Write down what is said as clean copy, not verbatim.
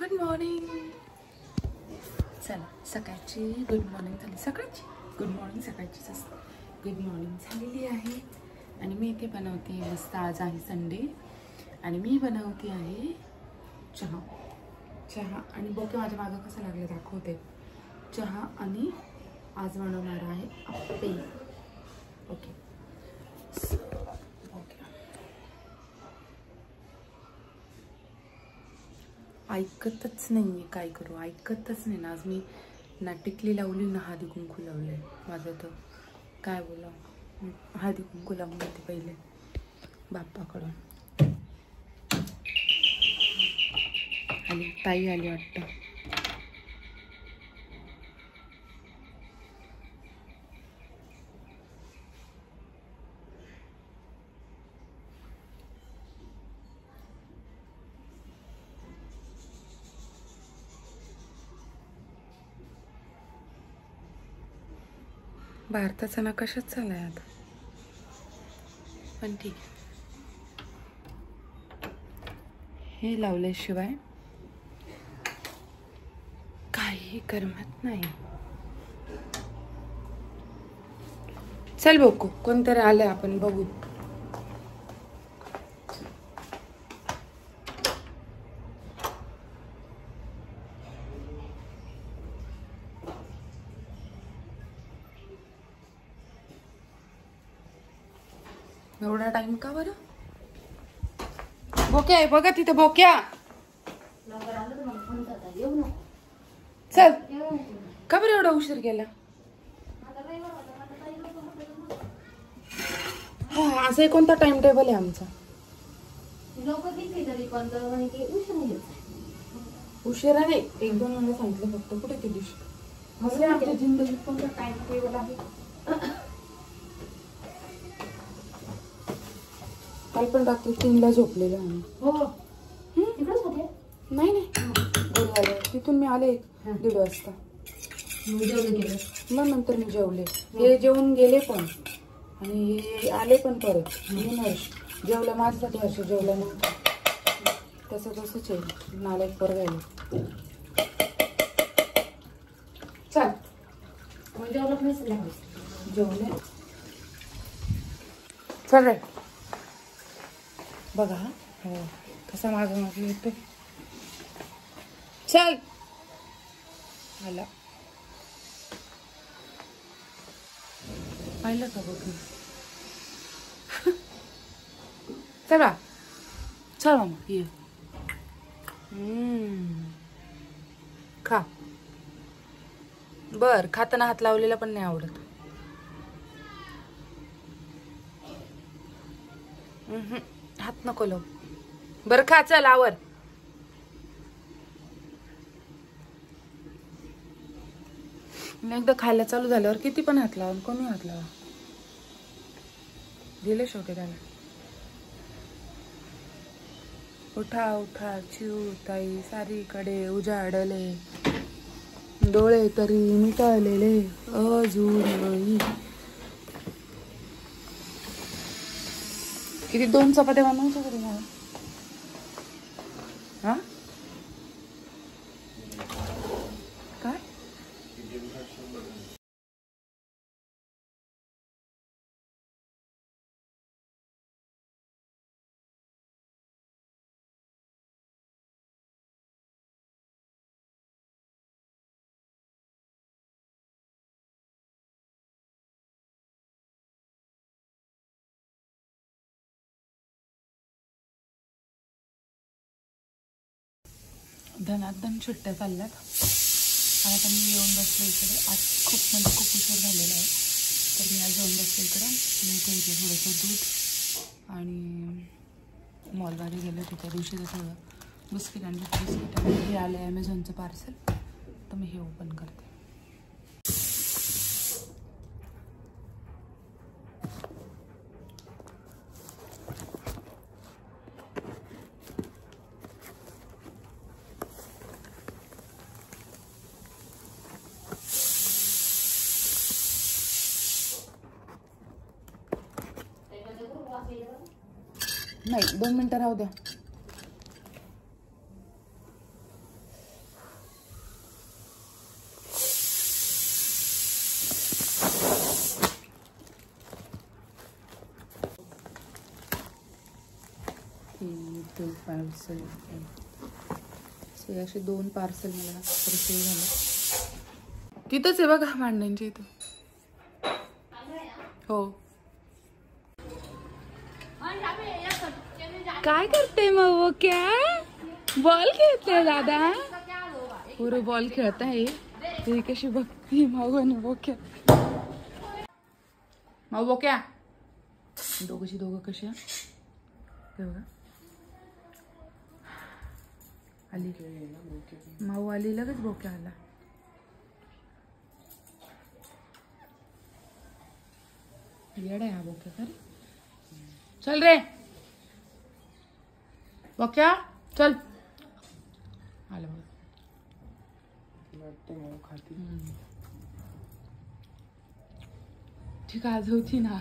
Good morning. चला सकाळची good morning झाली. सकाळची गुड मॉर्निंग सकाळचीच असते. गुड मॉर्निंग झालेली आहे आणि मी इथे बनवते मस्त. आज आहे संडे आणि मी बनवते आहे चहा. चहा आणि बघते माझ्या मागं कसं लागलं दाखवते. चहा आणि आज बनवणार आहे आप्पे. ओके ऐकतच नाही. काय करू, ऐकतच नाही ना. आज मी ना टिकली लावली ना हळदी कुंकू लावले. माझं तर काय बोला, हळदी कुंकू लावून घेते पहिले बाप्पाकडून. आणि ताई आली वाटतं. भारताचा नकाशाच चाललाय आता, पण ठीक आहे. हे लावल्याशिवाय काही करमत नाही. चल बघू कोणतरी आलंय, आपण बघू. एवढा टाइम का बरं? बोक्या आहे बघा तिथं. बोक्या चल. का बरं एवढा उशीर केला? असं कोणता टाइम टेबल आहे आमचा? उशिरा नाही, 1-2 मला सांगितलं फक्त. कुठे ती दिवशी आमच्या जिंदगीत कोणता टाइम टेबल आहे? काल पण रात्री 3ला झोपलेलो आम्ही. नाही नाही, तिथून मी आले 1-1:30 वाजता. मग नंतर मी जेवले. हे जेवून गेले पण आणि हे आले पण परत. हर्ष जेवलं माझ्यासाठी, हर्ष जेवला नव्हतं. तसंच आहे नालायक पर गेले. चल जेवले. चल रे बघा. हो कसा मागं येतो. चल आला. पाहिलं का बघ. चला चल मामा ये. खा. बर खाताना हात लावलेला पण नाही आवडत. हात नको लावू. बरं खा. चल आवर. एकदा खायला चालू झाल्यावर किती पण हात लावा, कोणी हात लावा. दिले शेवटी त्याला. उठा उठा चिऊ ताई, सारीकडे उजाडले डोळे तरी मिटाळलेले अजूनही. किती 2 चपात्या बनवायच्या तरी मला. हा काय धनाधन सुट्ट्या चालल्यात. आणि आता मी येऊन बसले इकडे. आज खूप उशीर झालेला आहे, तर मी आज येऊन बसले इकडं. मी इथे घेतलं थोडंसं दूध आणि मॉलमध्ये गेले होते त्या दिवशी. सगळं बिस्किट आणि बिस्किट आणि हे आलं ॲमेझॉनचं पार्सल. तर मी हे ओपन करते. नाही 2 मिनिटं राहू द्या. पार्सल. असे 2 पार्सल मला रिसीव झाले. तिथंच आहे बघा भांड्यांच्या इथं. हो. काय करते मग वो? क्या बॉल खेळते दादा? पुरं बॉल खेळत आहे. ती कशी बघती माऊ आणि बोक्या. माऊ बोक्या दोघं कशा बघा. आली माऊ आली, लगेच बोक्या आला. येडा आहे हा बोक्या. खरे चल रे बोक्या चल. आलं बघ. ती गाजवती ना.